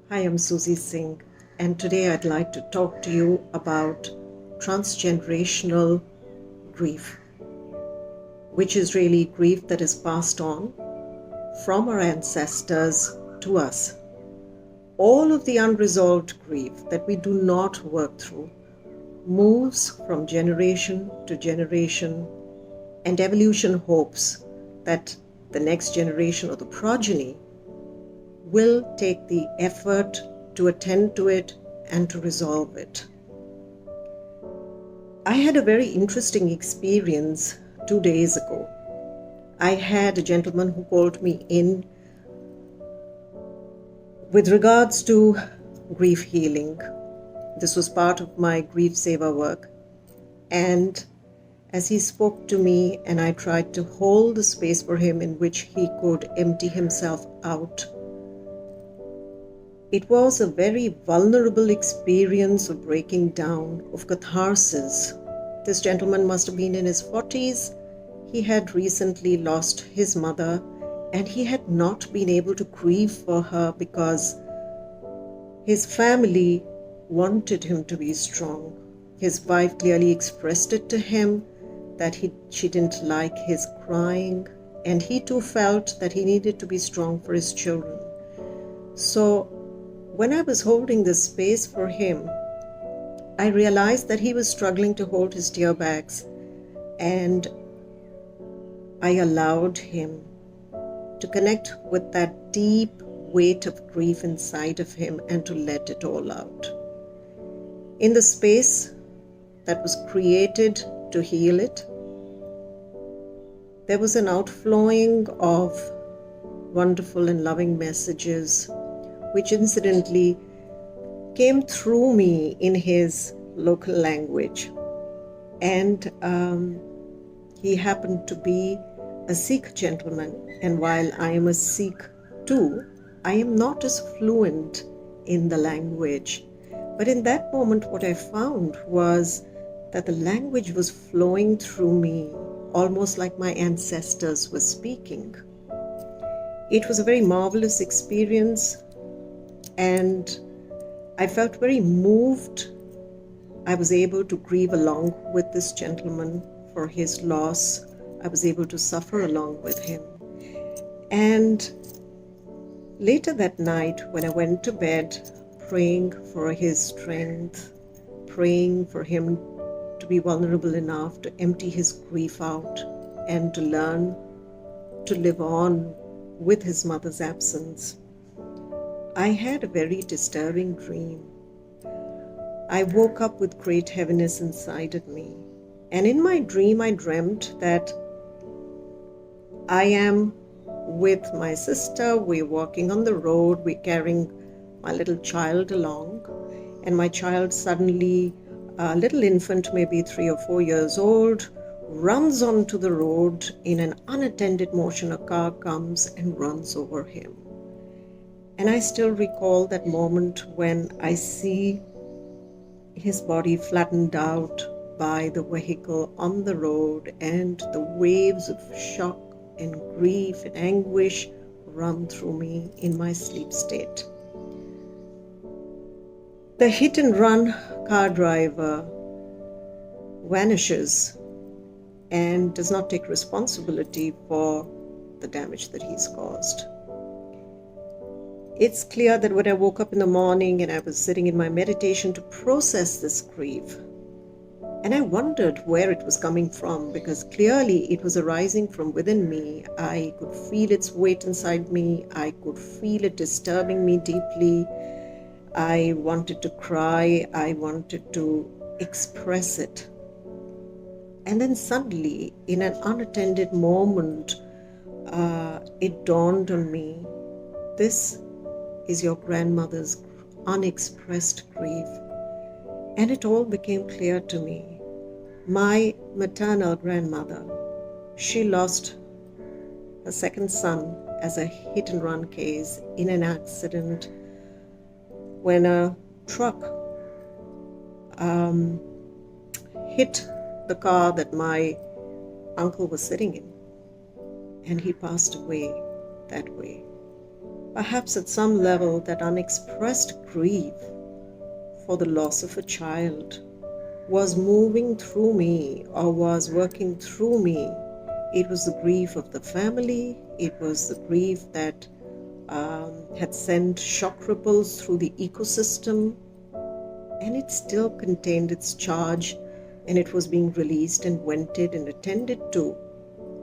Hi, I'm Suzy Singh, and today I'd like to talk to you about transgenerational grief, which is really grief that is passed on from our ancestors to us. All of the unresolved grief that we do not work through moves from generation to generation, and evolution hopes that the next generation or the progeny will take the effort to attend to it and to resolve it. I had a very interesting experience 2 days ago. I had a gentleman who called me in with regards to grief healing. This was part of my grief seva work. And as he spoke to me and I tried to hold the space for him in which he could empty himself out, it was a very vulnerable experience of breaking down, of catharsis. This gentleman must have been in his 40s. He had recently lost his mother, and he had not been able to grieve for her because his family wanted him to be strong. His wife clearly expressed it to him that she didn't like his crying, and he too felt that he needed to be strong for his children. So when I was holding this space for him, I realized that he was struggling to hold his tear bags, and I allowed him to connect with that deep weight of grief inside of him and to let it all out. In the space that was created to heal it, there was an outflowing of wonderful and loving messages, which incidentally came through me in his local language. And he happened to be a Sikh gentleman. And while I am a Sikh too, I am not as fluent in the language. But in that moment, what I found was that the language was flowing through me, almost like my ancestors were speaking. It was a very marvelous experience, and I felt very moved. I was able to grieve along with this gentleman for his loss. I was able to suffer along with him. And later that night, when I went to bed, praying for his strength, praying for him to be vulnerable enough to empty his grief out and to learn to live on with his mother's absence, I had a very disturbing dream. I woke up with great heaviness inside of me. And in my dream, I dreamt that I am with my sister. We're walking on the road. We're carrying my little child along. And my child suddenly, a little infant, maybe 3 or 4 years old, runs onto the road in an unattended motion. A car comes and runs over him. And I still recall that moment when I see his body flattened out by the vehicle on the road, and the waves of shock and grief and anguish run through me in my sleep state. The hit and run car driver vanishes and does not take responsibility for the damage that he's caused. It's clear that when I woke up in the morning and I was sitting in my meditation to process this grief, and I wondered where it was coming from, because clearly it was arising from within me. I could feel its weight inside me. I could feel it disturbing me deeply. I wanted to cry. I wanted to express it. And then suddenly, in an unattended moment, it dawned on me, this is your grandmother's unexpressed grief. And it all became clear to me. My maternal grandmother, she lost her second son as a hit and run case in an accident when a truck hit the car that my uncle was sitting in, and he passed away that way. perhaps at some level, that unexpressed grief for the loss of a child was moving through me or was working through me. It was the grief of the family. It was the grief that had sent shock ripples through the ecosystem, and it still contained its charge, and it was being released and vented and attended to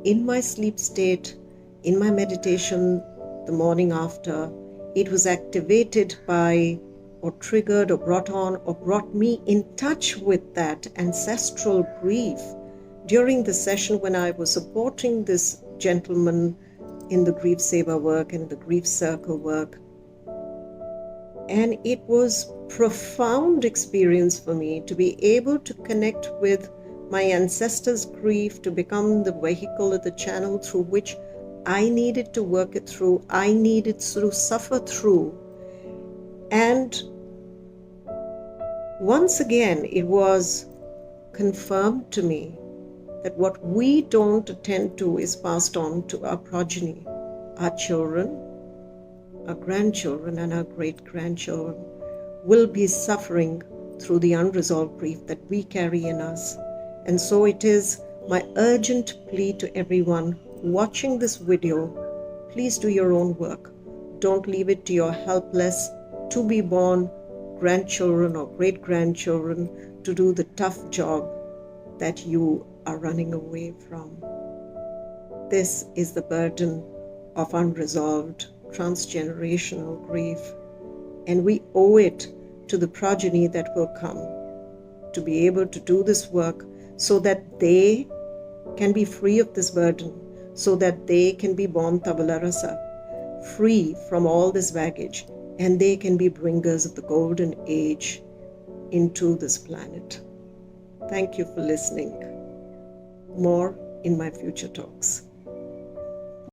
in my sleep state, in my meditation the morning after. It was activated by, or triggered, or brought on, or brought me in touch with that ancestral grief during the session when I was supporting this gentleman in the grief saver work and the grief circle work. And it was profound experience for me to be able to connect with my ancestors' grief, to become the vehicle or the channel through which I needed to work it through, I needed to suffer through. And once again, it was confirmed to me that what we don't attend to is passed on to our progeny, our children, our grandchildren, and our great-grandchildren will be suffering through the unresolved grief that we carry in us. And so it is my urgent plea to everyone watching this video, please do your own work. Don't leave it to your helpless, to-be-born grandchildren or great-grandchildren to do the tough job that you are running away from. This is the burden of unresolved transgenerational grief, and we owe it to the progeny that will come to be able to do this work so that they can be free of this burden, so that they can be born tabula rasa, free from all this baggage, and they can be bringers of the golden age into this planet. Thank you for listening. More in my future talks.